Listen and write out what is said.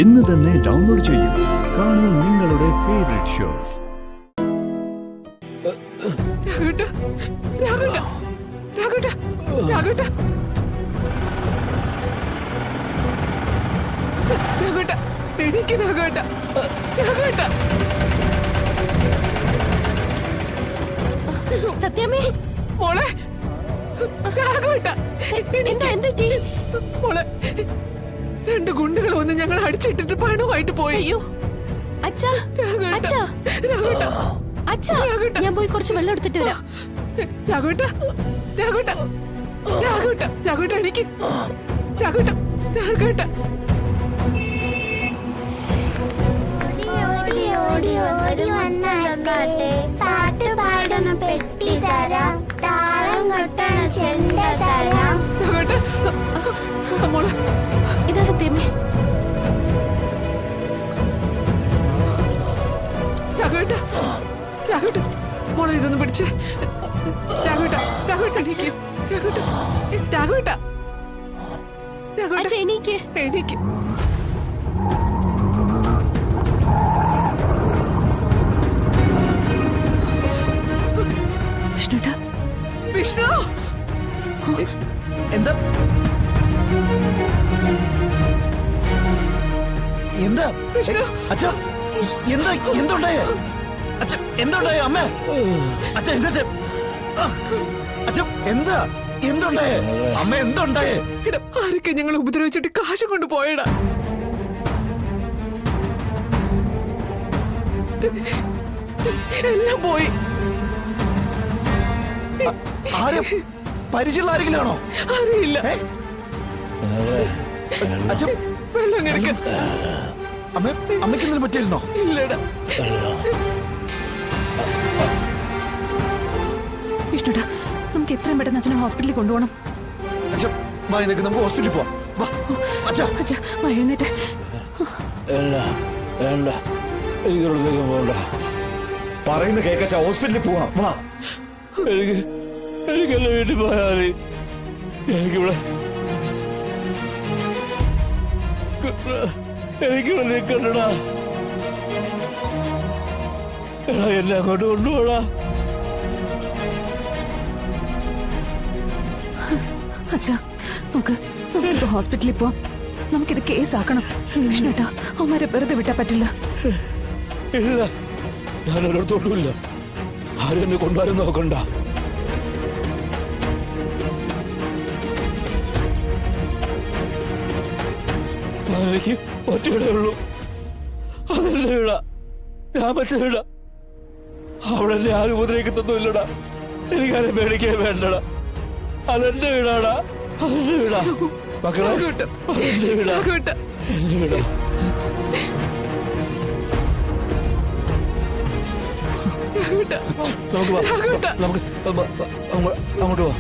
ഇന്ന് തന്നെ ഡൗൺലോഡ് ചെയ്യൂ. കാണൂ നിങ്ങളുടെ ഫേവറേറ്റ് ഷോസ്. സത്യമേ മോളെ മോളെ, രണ്ട് ഗുണ്ടുകൾ വന്ന് ഞങ്ങൾ അടിച്ചിട്ടിട്ട് പണമായിട്ട് പോയി. അയ്യോ അച്ഛാ, അച്ഛാ, അച്ഛാ, ഞാൻ പോയി കുറച്ച് വെള്ളം എടുത്തിട്ട് വരാം. രാഘവേട്ട, രാഘവേട്ട, രാഘവേട്ട, രാഘവേട്ട, എനിക്ക് രാഘവേട്ട, രാഘവേട്ട. പാട്ട് പാടണ പെട്ടി തരാം, താളം കൊട്ടണ ചെണ്ട തരാം. മോളെ ഇതാ സത്യമേ. രാഘവേട്ട, രാഘവേട്ട, മോളെ ഇതൊന്ന് പിടിച്ചേ. രാഘവേട്ട, രാഘവേട്ട, എനിക്ക് രാഘവേട്ട, രാഘവേട്ട, അച്ഛാ എനിക്ക് എനിക്ക് വിഷ്ണുട്ടാ. വിഷ്ണു, എന്താ എന്താ അച്ഛ, എന്താ എന്തുണ്ടായേ അച്ഛ, എന്തുണ്ടായേ അമ്മ? അച്ഛ എന്നിട്ട് അച്ഛ എന്താ എന്തുണ്ടായേ അമ്മ? എന്തുണ്ടായേ? ആരൊക്കെ ഞങ്ങൾ ഉപദ്രവിച്ചിട്ട് കാശ് കൊണ്ട് പോയടാ. എല്ലാം പോയി. ആരും പരിചയമുള്ള ആരെങ്കിലും ആണോ? അറിയില്ല. അച്ഛ വെള്ളം കിടക്ക. അമ്മ, അമ്മയ്ക്ക് എന്തെങ്കിലും പറ്റിയിരുന്നോ? ഇല്ലടാ. വിഷ്ണുട്ടാ, നമുക്ക് എത്രയും പെട്ടെന്ന് അച്ഛനെ ഹോസ്പിറ്റലിൽ കൊണ്ടുപോകണം. അച്ഛ വാ, ഇതൊക്കെ നമുക്ക് ഹോസ്പിറ്റലിൽ പോവാം. വാ അച്ഛ. അച്ഛാ വാ, എഴുന്നേറ്റ്. എനിക്കൊരിടത്തേക്കും പോകണ്ട. പറയുന്ന കേക്കച്ച, ഹോസ്പിറ്റലിൽ പോവാം. വാ. എനിക്കെല്ലാം വീട്ടിൽ പോയാൽ എനിക്കിവിടെ നിൽക്കണ്ടടാ. എടാ എന്നെ അങ്ങോട്ട് കൊണ്ടുപോടാ. അച്ഛാ നമുക്ക് ഹോസ്പിറ്റലിൽ പോവാം. നമുക്കിത് കേസാക്കണം. വിഷ്ണുട്ടാ, അവന്മാരെ വെറുതെ വിട്ടാ പറ്റില്ല. ഇല്ല, ഞാൻ ഒരിടത്തോട്ടുമില്ല. ആരും എന്നെ കൊണ്ടുവരാൻ നോക്കണ്ട. എനിക്ക് ഒറ്റയുടെ ഉള്ളൂ. അതെന്റെ വീടാ, ഞാൻ വെച്ച വീടാ. അവിടെ എന്നെ ആരും ഉപദ്രവിക്കത്തൊന്നുമില്ലടാ. എനിക്കാരും പേടിക്കാൻ വേണ്ടടാ. അതെന്റെ വീടാടാ, അതെന്റെ വീടാ. മക്കളെ, അതെന്റെ വീടാ, എന്റെ വീടാ. നമുക്ക് അങ്ങോട്ട് പോവാം.